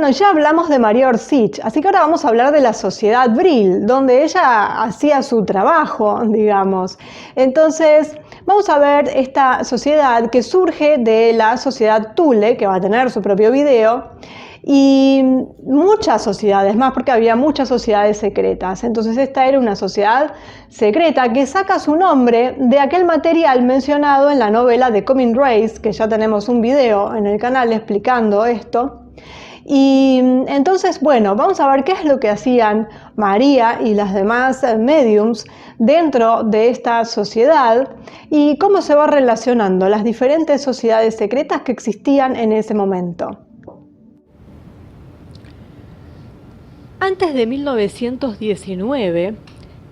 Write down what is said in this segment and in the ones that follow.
Bueno, ya hablamos de María Orsic, así que ahora vamos a hablar de la Sociedad Brill, donde ella hacía su trabajo, digamos. Entonces, vamos a ver esta sociedad que surge de la Sociedad Thule, que va a tener su propio video, y muchas sociedades más, porque había muchas sociedades secretas. Entonces esta era una sociedad secreta que saca su nombre de aquel material mencionado en la novela The Coming Race, que ya tenemos un video en el canal explicando esto. Y entonces, bueno, vamos a ver qué es lo que hacían María y las demás mediums dentro de esta sociedad y cómo se va relacionando las diferentes sociedades secretas que existían en ese momento. Antes de 1919,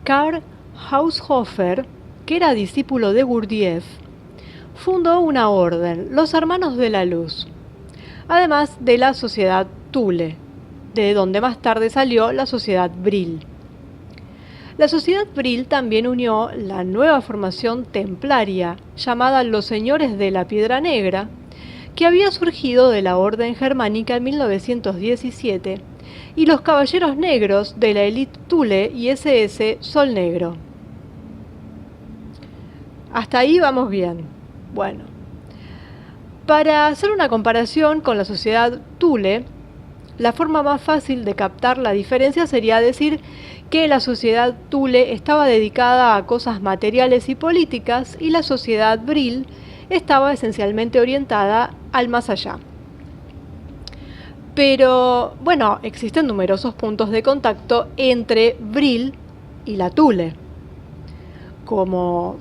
Karl Haushofer, que era discípulo de Gurdjieff, fundó una orden, los Hermanos de la Luz, además de la Sociedad Thule, de donde más tarde salió la Sociedad Brill. La Sociedad Brill también unió la nueva formación templaria, llamada los Señores de la Piedra Negra, que había surgido de la Orden Germánica en 1917, y los Caballeros Negros de la Elite Thule y SS Sol Negro. Hasta ahí vamos bien. Bueno, para hacer una comparación con la Sociedad Thule, la forma más fácil de captar la diferencia sería decir que la Sociedad Thule estaba dedicada a cosas materiales y políticas y la Sociedad Brill estaba esencialmente orientada al más allá. Pero, bueno, existen numerosos puntos de contacto entre Brill y la Thule, como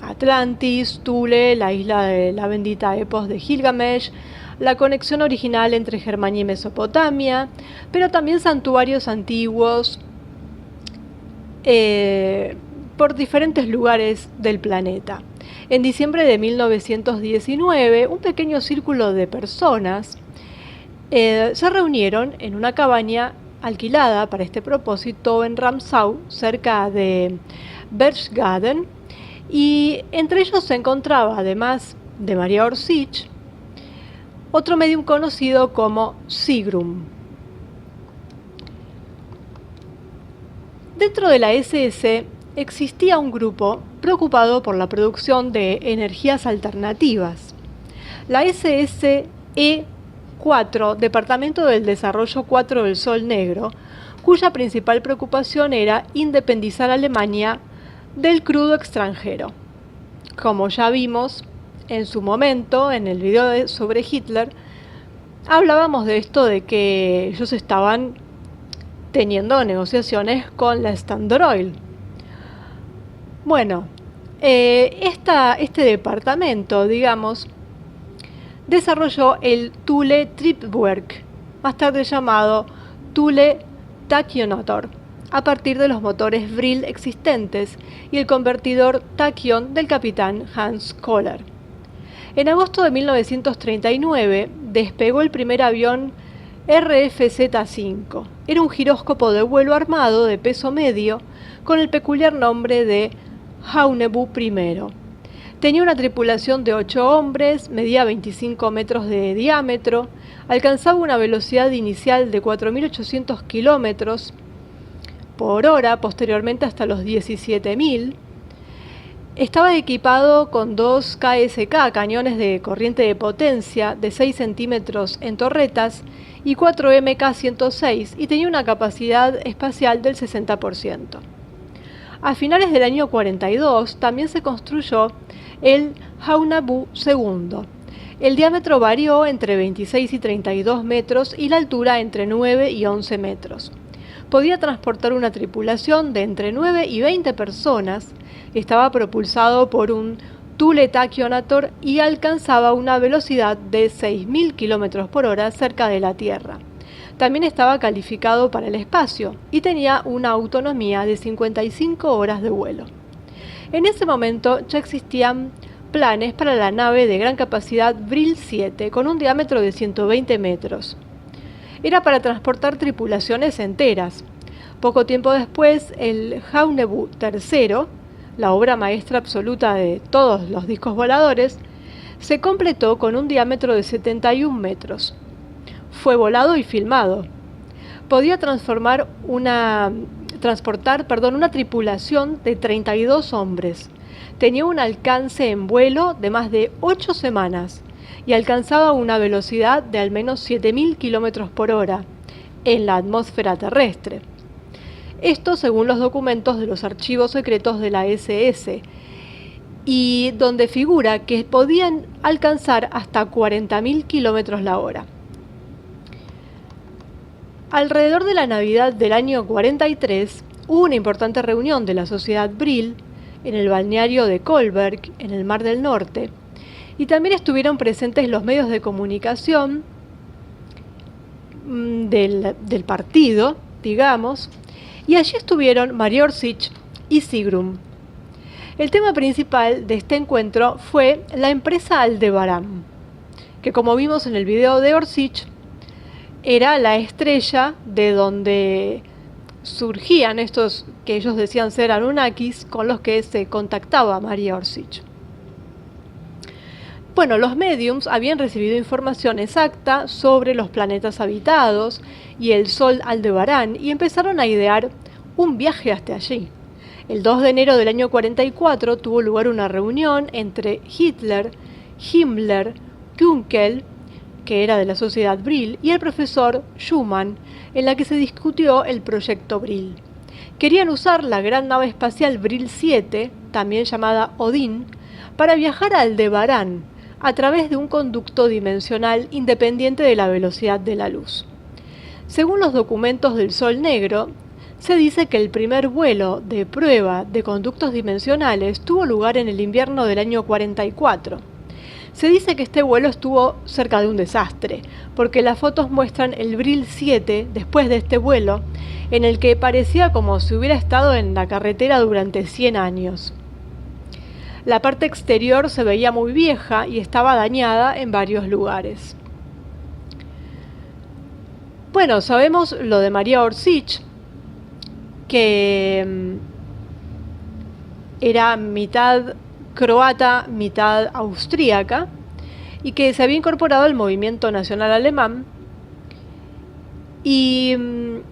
Atlantis, Thule, la isla de la bendita Epos de Gilgamesh, la conexión original entre Germania y Mesopotamia, pero también santuarios antiguos por diferentes lugares del planeta. En diciembre de 1919, un pequeño círculo de personas se reunieron en una cabaña alquilada para este propósito en Ramsau, cerca de Berchtesgaden, y entre ellos se encontraba, además de María Orsic, otro medium conocido como Sigrun. Dentro de la SS existía un grupo preocupado por la producción de energías alternativas. La SSE-4, Departamento del Desarrollo 4 del Sol Negro, cuya principal preocupación era independizar a Alemania del crudo extranjero. Como ya vimos en su momento, en el video sobre Hitler, hablábamos de esto de que ellos estaban teniendo negociaciones con la Standard Oil. Bueno, este departamento, digamos, desarrolló el Thule Triebwerk, más tarde llamado Thule Tachyonator, a partir de los motores Brill existentes y el convertidor Tachyon del capitán Hans Kohler. En agosto de 1939 despegó el primer avión RFZ-5. Era un giróscopo de vuelo armado de peso medio con el peculiar nombre de Haunebu I. Tenía una tripulación de 8 hombres, medía 25 metros de diámetro, alcanzaba una velocidad inicial de 4.800 kilómetros por hora, posteriormente hasta los 17.000. Estaba equipado con 2 KSK, cañones de corriente de potencia de 6 centímetros en torretas, y 4 MK-106, y tenía una capacidad espacial del 60%. A finales del año 42 también se construyó el Haunebu II. El diámetro varió entre 26 y 32 metros y la altura entre 9 y 11 metros. Podía transportar una tripulación de entre 9 y 20 personas, estaba propulsado por un Thule Tachyonator y alcanzaba una velocidad de 6.000 km por hora cerca de la Tierra. También estaba calificado para el espacio y tenía una autonomía de 55 horas de vuelo. En ese momento ya existían planes para la nave de gran capacidad Brill 7 con un diámetro de 120 metros. Era para transportar tripulaciones enteras. Poco tiempo después, el Haunebu III, la obra maestra absoluta de todos los discos voladores, se completó con un diámetro de 71 metros. fue volado y filmado. Podía transportar una tripulación de 32 hombres. Tenía un alcance en vuelo de más de 8 semanas y alcanzaba una velocidad de al menos 7.000 km por hora en la atmósfera terrestre. Esto según los documentos de los archivos secretos de la SS, y donde figura que podían alcanzar hasta 40.000 km la hora. Alrededor de la Navidad del año 43 hubo una importante reunión de la Sociedad Brill en el balneario de Kolberg, en el Mar del Norte, y también estuvieron presentes los medios de comunicación del partido, digamos, y allí estuvieron María Orsic y Sigrun. El tema principal de este encuentro fue la empresa Aldebarán, que como vimos en el video de Orsic, era la estrella de donde surgían estos que ellos decían ser Anunnakis, con los que se contactaba María Orsic. Bueno, los mediums habían recibido información exacta sobre los planetas habitados y el sol Aldebarán y empezaron a idear un viaje hasta allí. El 2 de enero del año 44 tuvo lugar una reunión entre Hitler, Himmler, Kunkel, que era de la Sociedad Brill, y el profesor Schumann, en la que se discutió el proyecto Brill. Querían usar la gran nave espacial Brill 7, también llamada Odin, para viajar a Aldebarán a través de un conducto dimensional independiente de la velocidad de la luz. Según los documentos del Sol Negro, se dice que el primer vuelo de prueba de conductos dimensionales tuvo lugar en el invierno del año 44. Se dice que este vuelo estuvo cerca de un desastre, porque las fotos muestran el Brill 7 después de este vuelo, en el que parecía como si hubiera estado en la carretera durante 100 años. La parte exterior se veía muy vieja y estaba dañada en varios lugares. Bueno, sabemos lo de María Orsic, que era mitad croata, mitad austríaca, y que se había incorporado al movimiento nacional alemán. Y en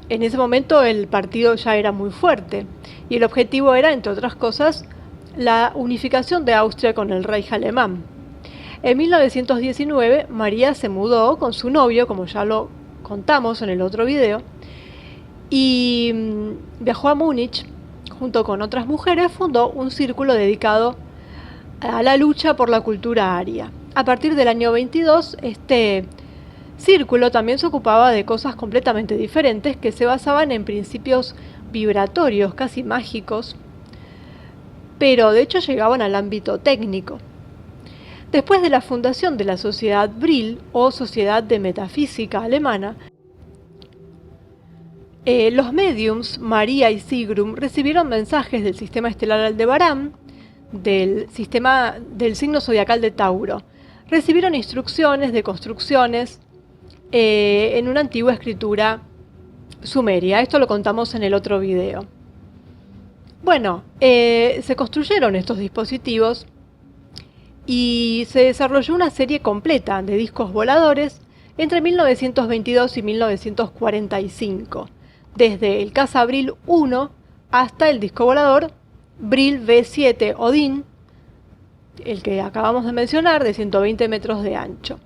ese momento el partido ya era muy fuerte, y el objetivo era, entre otras cosas, la unificación de Austria con el Reich alemán. En 1919, María se mudó con su novio, como ya lo contamos en el otro video, y viajó a Múnich. Junto con otras mujeres fundó un círculo dedicado a la lucha por la cultura aria. A partir del año 22, este círculo también se ocupaba de cosas completamente diferentes que se basaban en principios vibratorios, casi mágicos, pero de hecho llegaban al ámbito técnico. Después de la fundación de la Sociedad Brill, o Sociedad de Metafísica Alemana, los mediums, María y Sigrun, recibieron mensajes del sistema estelar Aldebarán, del signo zodiacal de Tauro. Recibieron instrucciones de construcciones en una antigua escritura sumeria. Esto lo contamos en el otro video. Bueno, se construyeron estos dispositivos y se desarrolló una serie completa de discos voladores entre 1922 y 1945. Desde el caza Brill 1 hasta el disco volador Brill V7 Odin, el que acabamos de mencionar, de 120 metros de ancho.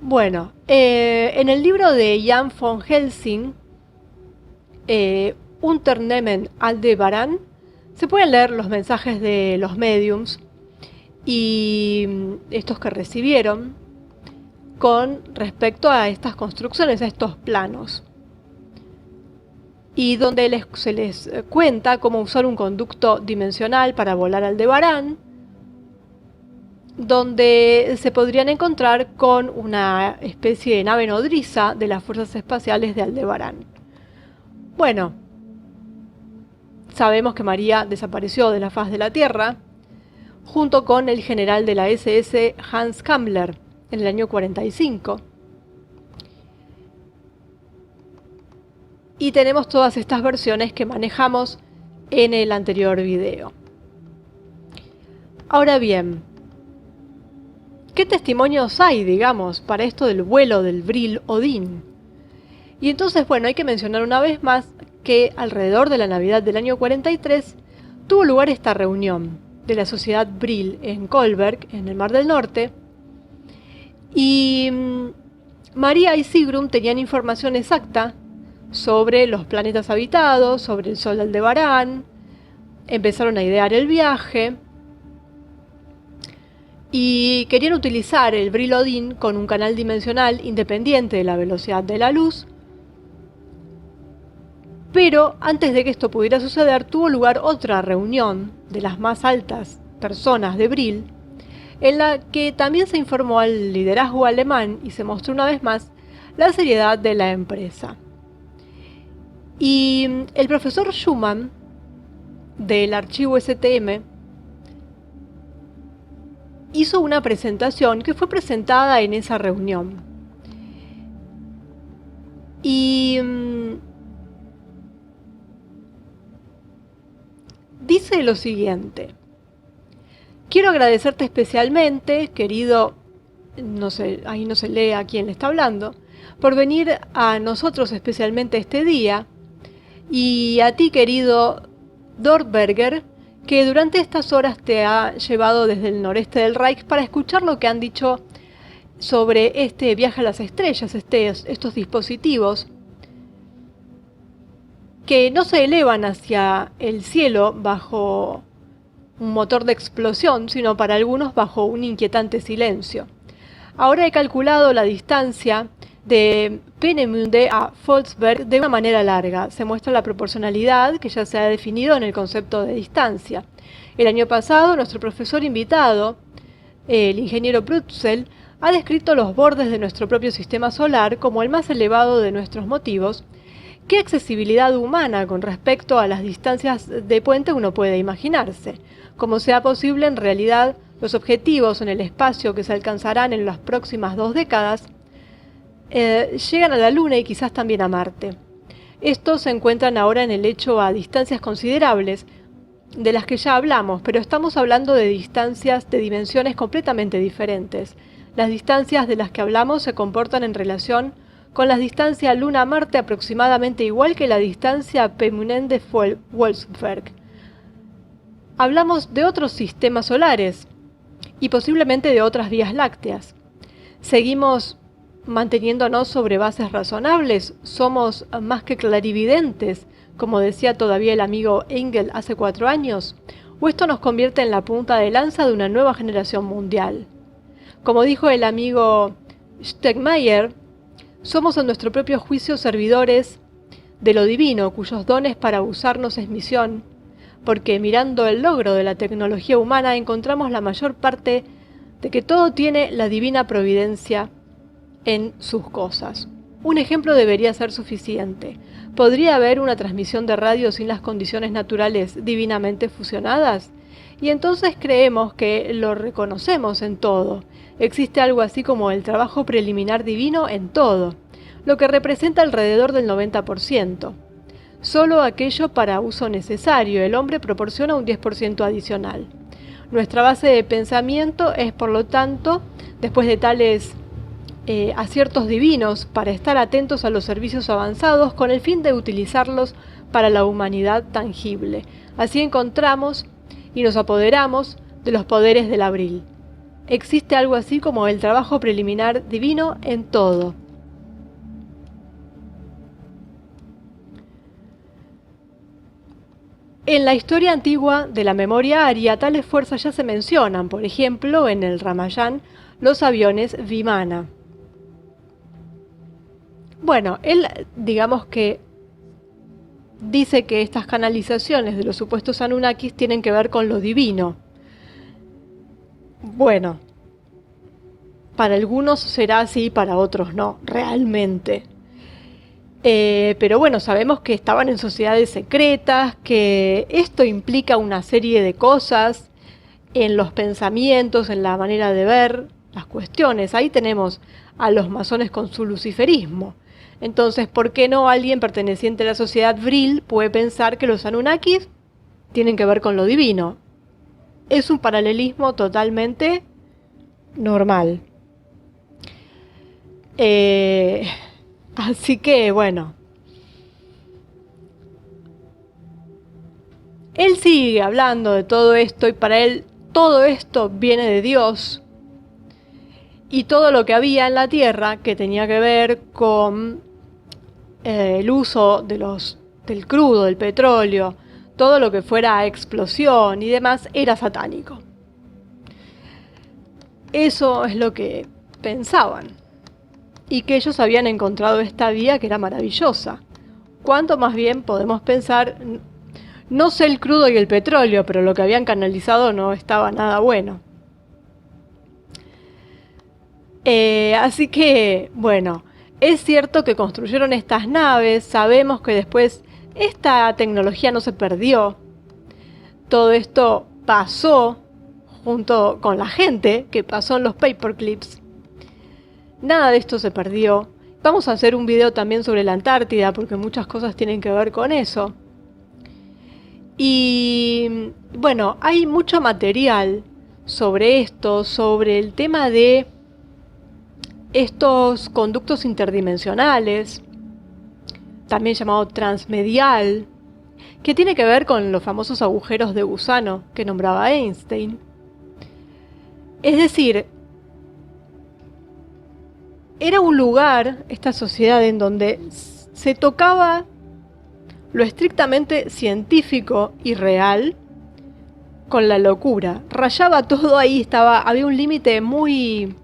Bueno, en el libro de Jan von Helsing, Unternehmen Aldebarán, se pueden leer los mensajes de los mediums y estos que recibieron con respecto a estas construcciones, a estos planos, y donde se les cuenta cómo usar un conducto dimensional para volar a Aldebarán, donde se podrían encontrar con una especie de nave nodriza de las fuerzas espaciales de Aldebarán. Bueno, sabemos que María desapareció de la faz de la Tierra junto con el general de la SS Hans Kammler en el año 45. Y tenemos todas estas versiones que manejamos en el anterior video. Ahora bien, ¿Qué testimonios hay, digamos, para esto del vuelo del Bril Odin? Y entonces, bueno, hay que mencionar una vez más que alrededor de la Navidad del año 43 tuvo lugar esta reunión de la sociedad Bril en Kolberg, en el Mar del Norte, y María y Sigrun tenían información exacta sobre los planetas habitados, sobre el Sol de Aldebarán, empezaron a idear el viaje y querían utilizar el Bril Odin con un canal dimensional independiente de la velocidad de la luz. Pero antes de que esto pudiera suceder, tuvo lugar otra reunión de las más altas personas de Bril, en la que también se informó al liderazgo alemán y se mostró una vez más la seriedad de la empresa. Y el profesor Schumann, del archivo STM, hizo una presentación que fue presentada en esa reunión. Y dice lo siguiente: quiero agradecerte especialmente, querido, no sé, ahí no se lee a quién le está hablando, por venir a nosotros especialmente este día, y a ti, querido Dortberger, que durante estas horas te ha llevado desde el noreste del Reich para escuchar lo que han dicho sobre este viaje a las estrellas, estos dispositivos que no se elevan hacia el cielo bajo un motor de explosión, sino para algunos bajo un inquietante silencio. Ahora he calculado la distancia de Peenemünde a Volksberg de una manera larga. Se muestra la proporcionalidad que ya se ha definido en el concepto de distancia. El año pasado, nuestro profesor invitado, el ingeniero Brutzel, ha descrito los bordes de nuestro propio sistema solar como el más elevado de nuestros motivos. ¿Qué accesibilidad humana con respecto a las distancias de puente uno puede imaginarse? Como sea posible, en realidad, los objetivos en el espacio que se alcanzarán en las próximas 2 décadas llegan a la Luna y quizás también a Marte. Estos se encuentran ahora en el hecho a distancias considerables, de las que ya hablamos, pero estamos hablando de distancias de dimensiones completamente diferentes. Las distancias de las que hablamos se comportan en relación con la distancia Luna-Marte aproximadamente igual que la distancia Peenemünde-Wolfsberg. Hablamos de otros sistemas solares y posiblemente de otras vías lácteas. Seguimos manteniéndonos sobre bases razonables, somos más que clarividentes, como decía todavía el amigo Engel hace 4 años, o esto nos convierte en la punta de lanza de una nueva generación mundial. Como dijo el amigo Stegmaier, somos en nuestro propio juicio servidores de lo divino, cuyos dones para usarnos es misión, porque mirando el logro de la tecnología humana encontramos la mayor parte de que todo tiene la divina providencia en sus cosas. Un ejemplo debería ser suficiente. ¿Podría haber una transmisión de radio sin las condiciones naturales divinamente fusionadas? Y entonces creemos que lo reconocemos en todo. Existe algo así como el trabajo preliminar divino en todo, lo que representa alrededor del 90%. Solo aquello para uso necesario, el hombre proporciona un 10% adicional. Nuestra base de pensamiento es, por lo tanto, después de tales aciertos divinos, para estar atentos a los servicios avanzados con el fin de utilizarlos para la humanidad tangible. Así encontramos y nos apoderamos de los poderes del Abril. Existe algo así como el trabajo preliminar divino en todo. En la historia antigua de la memoria aria, tales fuerzas ya se mencionan, por ejemplo, en el Ramayana, los aviones Vimana. Bueno, él, digamos que dice que estas canalizaciones de los supuestos Anunnakis tienen que ver con lo divino. Bueno, para algunos será así, para otros no, realmente. Pero bueno, sabemos que estaban en sociedades secretas, que esto implica una serie de cosas en los pensamientos, en la manera de ver las cuestiones. Ahí tenemos a los masones con su luciferismo. Entonces, ¿por qué no alguien perteneciente a la sociedad Vril puede pensar que los Anunnakis tienen que ver con lo divino? Es un paralelismo totalmente normal. Así que, bueno. Él sigue hablando de todo esto y para él todo esto viene de Dios. Y todo lo que había en la tierra que tenía que ver con el uso del crudo, del petróleo, todo lo que fuera explosión y demás, era satánico. Eso es lo que pensaban. Y que ellos habían encontrado esta vía que era maravillosa. Cuanto más bien podemos pensar, no sé el crudo y el petróleo, pero lo que habían canalizado no estaba nada bueno. Así que, bueno, es cierto que construyeron estas naves, sabemos que después esta tecnología no se perdió. Todo esto pasó junto con la gente que pasó en los paperclips. Nada de esto se perdió. Vamos a hacer un video también sobre la Antártida porque muchas cosas tienen que ver con eso. Y bueno, hay mucho material sobre esto, sobre el tema de estos conductos interdimensionales, también llamado transmedial, que tiene que ver con los famosos agujeros de gusano que nombraba Einstein. Es decir, era un lugar, esta sociedad, en donde se tocaba lo estrictamente científico y real con la locura. Rayaba todo ahí, había un límite muy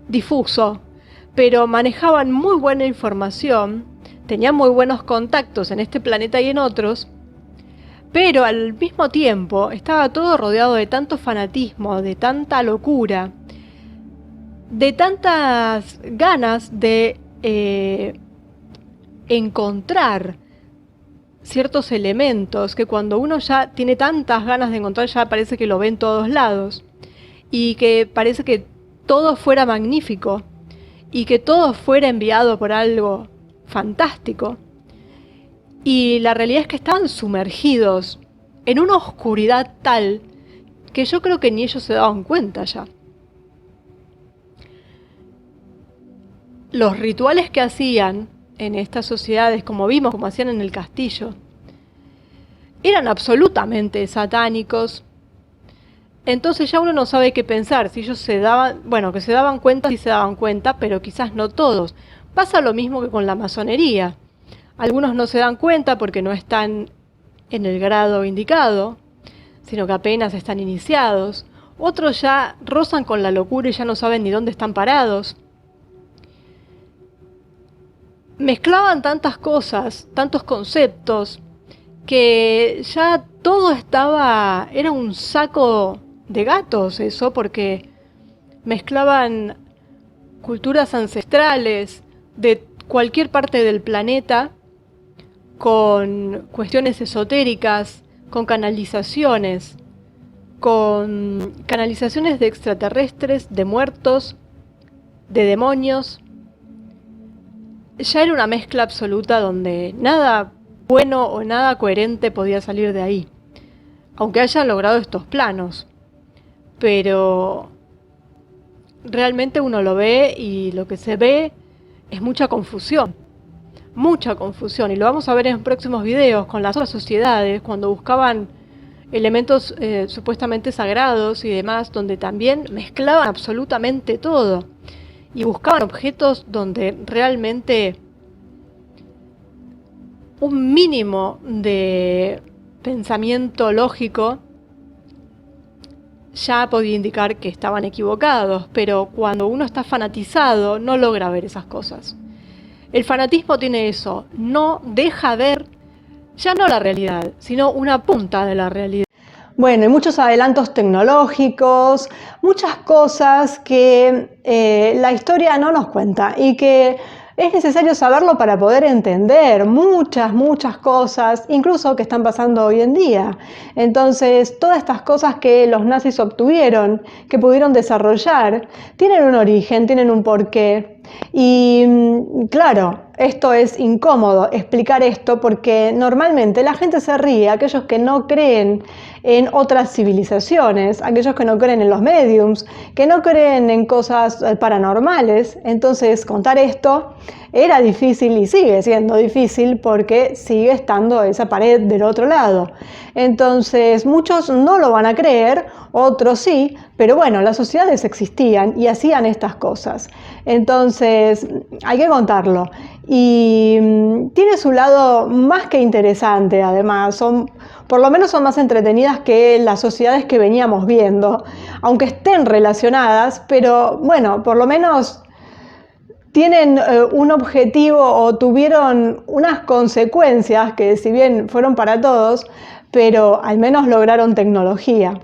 difuso, pero manejaban muy buena información, tenían muy buenos contactos en este planeta y en otros, pero al mismo tiempo estaba todo rodeado de tanto fanatismo, de tanta locura, de tantas ganas de encontrar ciertos elementos que cuando uno ya tiene tantas ganas de encontrar ya parece que lo ve en todos lados y que parece que todo fuera magnífico y que todo fuera enviado por algo fantástico. Y la realidad es que estaban sumergidos en una oscuridad tal que yo creo que ni ellos se daban cuenta ya. Los rituales que hacían en estas sociedades, como vimos, como hacían en el castillo, eran absolutamente satánicos. Entonces ya uno no sabe qué pensar, si ellos que se daban cuenta, sí se daban cuenta, pero quizás no todos. Pasa lo mismo que con la masonería. Algunos no se dan cuenta porque no están en el grado indicado, sino que apenas están iniciados. Otros ya rozan con la locura y ya no saben ni dónde están parados. Mezclaban tantas cosas, tantos conceptos, que ya todo era un saco de gatos eso, porque mezclaban culturas ancestrales de cualquier parte del planeta con cuestiones esotéricas, con canalizaciones de extraterrestres, de muertos, de demonios. Ya era una mezcla absoluta donde nada bueno o nada coherente podía salir de ahí, aunque hayan logrado estos planos. Pero realmente uno lo ve y lo que se ve es mucha confusión, y lo vamos a ver en próximos videos con las otras sociedades cuando buscaban elementos supuestamente sagrados y demás, donde también mezclaban absolutamente todo y buscaban objetos donde realmente un mínimo de pensamiento lógico ya podía indicar que estaban equivocados, pero cuando uno está fanatizado no logra ver esas cosas. El fanatismo tiene eso, no deja ver ya no la realidad, sino una punta de la realidad. Bueno, hay muchos adelantos tecnológicos, muchas cosas que la historia no nos cuenta y que es necesario saberlo para poder entender muchas cosas, incluso que están pasando hoy en día. Entonces, todas estas cosas que los nazis obtuvieron, que pudieron desarrollar, tienen un origen, tienen un porqué. Y claro, esto es incómodo explicar esto porque normalmente la gente se ríe, aquellos que no creen en otras civilizaciones, aquellos que no creen en los mediums, que no creen en cosas paranormales. Entonces, contar esto era difícil y sigue siendo difícil porque sigue estando esa pared del otro lado. Entonces, muchos no lo van a creer, otros sí, pero bueno, las sociedades existían y hacían estas cosas. Entonces, hay que contarlo. Y tiene su lado más que interesante, además, por lo menos son más entretenidas que las sociedades que veníamos viendo, aunque estén relacionadas, pero bueno, por lo menos tienen un objetivo o tuvieron unas consecuencias que si bien fueron para todos, pero al menos lograron tecnología.